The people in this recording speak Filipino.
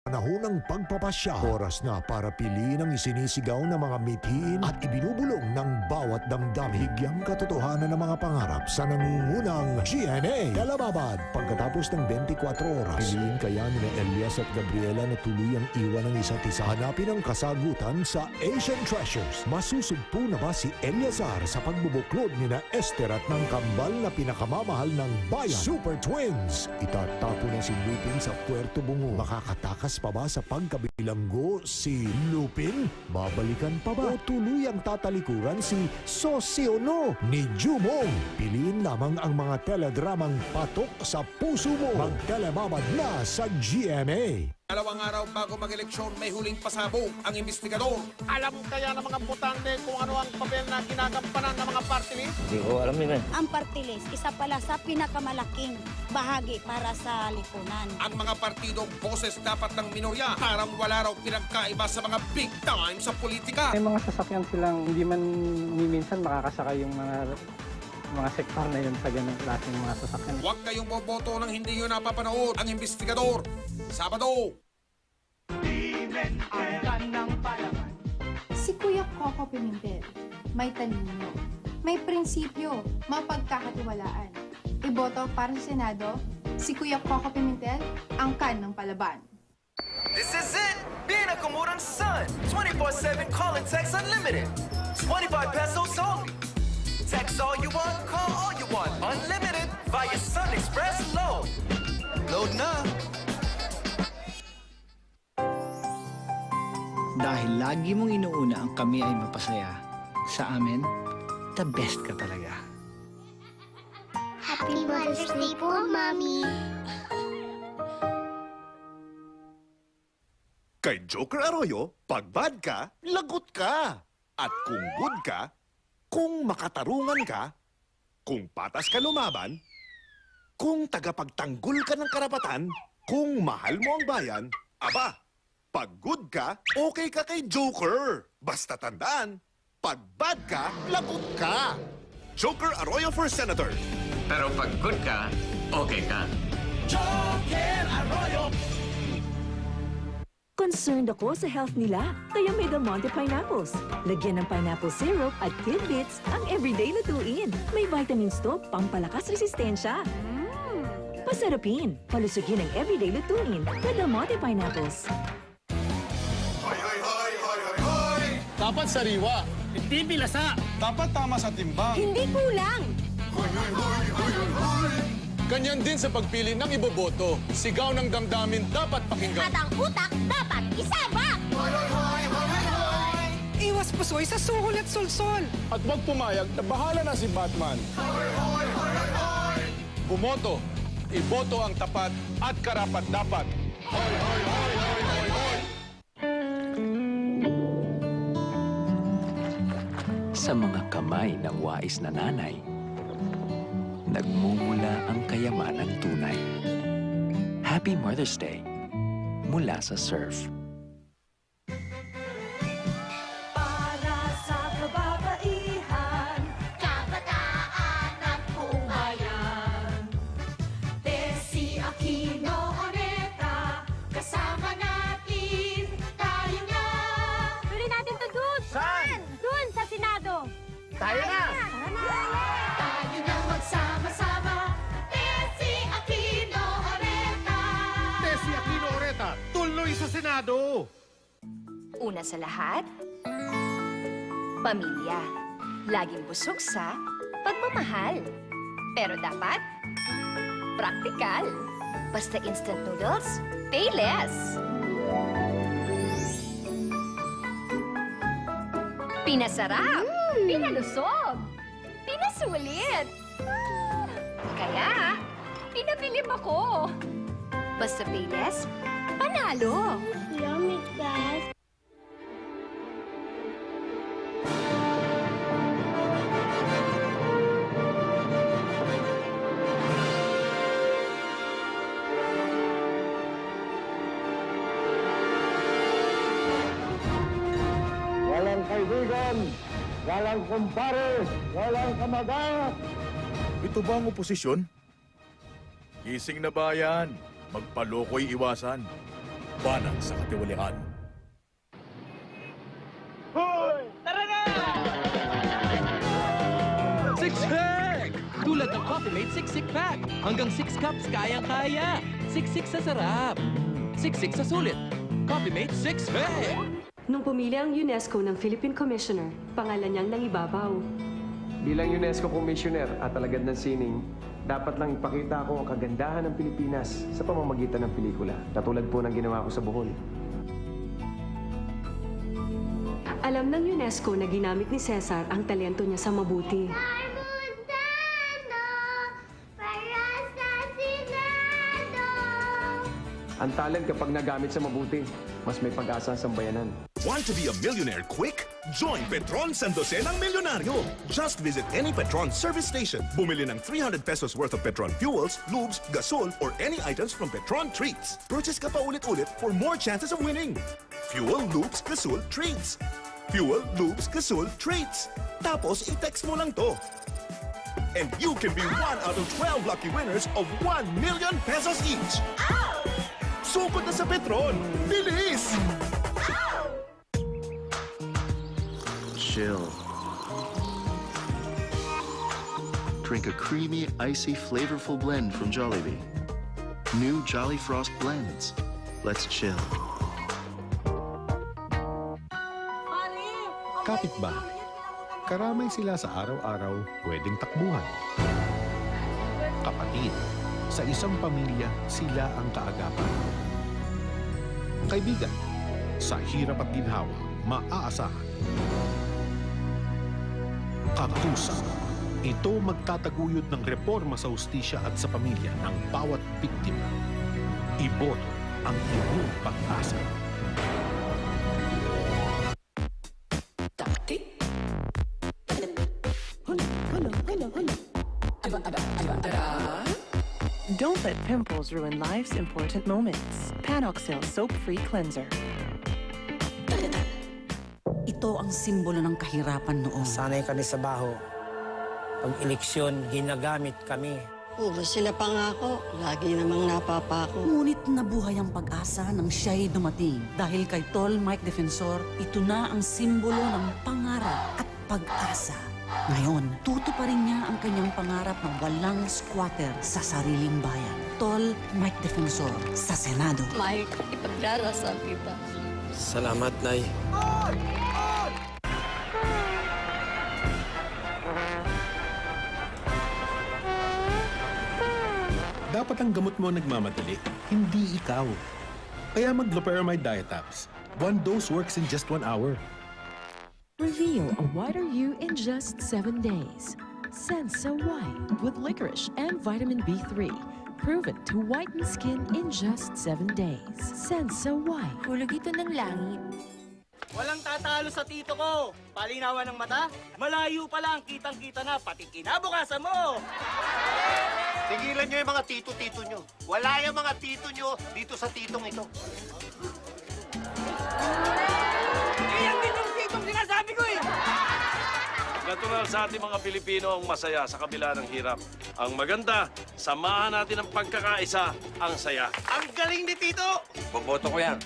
Panahon ng pagpapasya, oras na para piliin ang isinisigaw ng mga mithiin at ibinubulong ng bawat damdamin. Higyang katotohanan ng mga pangarap sa nangungunang GMA Kalababad. Pagkatapos ng 24 oras, piliin kaya ni Elias at Gabriela na tuluyang iwan ng isa't isa. Hanapin ang kasagutan sa Asian Treasures. Masusugpo na ba si Eliazar sa pagbubuklod ni na Esther at ng kambal na pinakamamahal ng bayan? Super Twins! Itatapo na si Lupin sa Puerto Bungo. Makakatakas pa ba sa pagkabilanggo si Lupin? Babalikan pa ba? O tuluyang tatalikuran si Sosiono ni Jumong? Piliin lamang ang mga teledramang patok sa puso mo. Magtelebabad na sa GMA. Dalawang araw bago mag-eleksyon, may huling pasabog ang investigador. Alam kaya ng mga botante kung ano ang papel na ginagampanan ng mga party list? Hindi ko alam yun eh. Ang party list, isa pala sa pinakamalaking bahagi para sa lipunan. Ang mga partidong boses dapat ng minorya, parang wala raw pinagkaiba sa mga big time sa politika. May mga sasakyan silang hindi man minsan makakasakay yung mga sektor na yun sa ganung klaseng mga sasakyan. Huwag kayong boboto nang hindi nyo napapanood ang investigador. Sabado. Si Kuya Coco Pimentel, may talino, may prinsipyo, mapagkakatiwalaan. Iboto para sa Senado, si Kuya Coco Pimentel, ang kan ng palaban. This is it! Pinakamurang Sun! 24/7 call and text unlimited! 25 pesos only! Text all you want, call all you want. Unlimited via Sun Express Load. Load na! Dahil lagi mong inuuna ang kami ay mapasaya, sa amin, the best ka talaga. Happy Mother's Day po, Mami! Kay Joker Arroyo, pag bad ka, lagot ka. At kung good ka, kung makatarungan ka, kung patas ka lumaban, kung tagapagtanggol ka ng karapatan, kung mahal mo ang bayan, aba, pag good ka, okay ka kay Joker. Basta tandaan, pag bad ka, lagot ka. Joker Arroyo for Senator. Pero pag good ka, okay ka. Joker Arroyo! Concerned ako sa health nila, kaya may Del Monte Pineapples. Lagyan ng pineapple syrup at tidbits ang everyday lutuin. May vitamins to, pampalakas resistensya. Pasarapin, palusugin ang everyday lutuin with Del Monte Pineapples. Hoy, hoy, hoy, hoy, hoy, hoy! Dapat sariwa. Hindi bilasa. Dapat tama sa timbang. Hindi kulang! Hoy, hoy, hoy, hoy, hoy, hoy! Ganyan din sa pagpili ng iboboto. Sigaw ng damdamin dapat pakinggan. At ang utak dapat isama! Hoy, hoy, hoy, hoy, hoy, hoy! Iwas pusoy sa suhol at sulsol. At wag pumayag na bahala na si Batman. Hoy, hoy, hoy, hoy, hoy! Bumoto. Iboto ang tapat at karapat-dapat. Hoy, hoy, hoy, hoy, hoy, hoy! Sa mga kamay ng wais na nanay, nagmumula ang kayamanang tunay. Happy Mother's Day mula sa Surf. Para sa kababaihan, kabataan at buong bayan. Desi Aquino Oneta, kasama natin, tayo na! Tuloy natin to doon! Saan? Doon sa Senado! Tayo na! Tayo na magsama-sama, Desi Aquino Oneta! Desi Aquino Oreta, tuloy sa Senado! Una sa lahat, pamilya. Laging busog sa pagmamahal. Pero dapat, praktikal. Basta instant noodles, pay less. Pinasarap, pinalusog, pinasulit. Kaya, pinabilib ako. Basta pay less, panalo. Yummy, guys! Walang kaibigan, walang kumpare, walang kamag-anak. Ito ba ang oposisyon? Gising na bayan, magpaloko'y iwasan. labanan sa katiwalian. Six-pack! Tulad ng Coffee Mate Six-Six Pack. Hanggang 6 cups kayang-kaya. Six-six sa sarap. Six-six sa sulit. Coffee Mate Six-Pack! Nung pumili ang UNESCO ng Philippine Commissioner, pangalan niyang Nangibabaw. Bilang UNESCO Commissioner at alagad ng sining, dapat lang ipakita ko ang kagandahan ng Pilipinas sa pamamagitan ng pelikula, katulad po ng ginawa ko sa Bohol. Alam ng UNESCO na ginamit ni Cesar ang talento niya sa mabuti. Ang talent kapag nagamit sa mabuti, mas may pag-asa ang sambayanan. Want to be a millionaire quick? Join Petron San Jose ng Milyonaryo. Just visit any Petron service station. Bumili ng 300 pesos worth of Petron fuels, lubes, gasol, or any items from Petron Treats. Purchase ka pa ulit-ulit for more chances of winning. Fuel, lubes, gasol, treats. Fuel, lubes, gasol, treats. Tapos, i-text mo lang to. And you can be 1 out of 12 lucky winners of 1 million pesos each. Sukot na sa Petron! Bilis! Chill. Drink a creamy, icy, flavorful blend from Jollibee. New Jolly Frost blends. Let's chill. Kapitbahay. Karamay sila sa araw-araw pwedeng takbuhan. Kapatid. Sa isang pamilya, sila ang kaagapan. Kaibigan. Sa hirap at ginhawa, maaasahan. Kakusa. Ito magtataguyod ng reforma sa hustisya at sa pamilya ng bawat biktima. Iboto ang iyong pag-asa. Don't let pimples ruin life's important moments. Panoxyl Soap-Free Cleanser. Ito ang simbolo ng kahirapan noon. Sanay kami sa baho. Pag eleksyon, ginagamit kami. Puro sila pangako, lagi namang napapako. Ngunit nabuhay ang pag-asa nang siya'y dumating. Dahil kay Tol Mike Defensor, ito na ang simbolo ng pangarap at pag-asa. Ngayon, tutuparin niya ang kanyang pangarap ng walang squatter sa sariling bayan. Tol Mike Defensor sa Senado. Mike, ipagdarasal kita. Salamat, Nay. Dapat ang gamot mo nagmamadali, hindi ikaw. Kaya mag-Loperamide Dietaps. One dose works in just 1 hour. Reveal a whiter you in just 7 days. Sensa White with licorice and vitamin B3. Proven to whiten skin in just 7 days. Sensa White. Hulog ito ng langit. Walang tatalo sa tito ko. Palinawan ng mata, malayo pa lang, kitang-kita na, pati kinabukasan mo. Tigilan nyo yung mga tito-tito nyo. Wala yung mga tito nyo dito sa titong ito. Iyan din yung titong sinasabi ko eh! Natural sa ating mga Pilipino ang masaya sa kabila ng hirap. Ang maganda, samahan natin ang pagkakaisa, ang saya. Ang galing ni Tito! Boboto ko yan.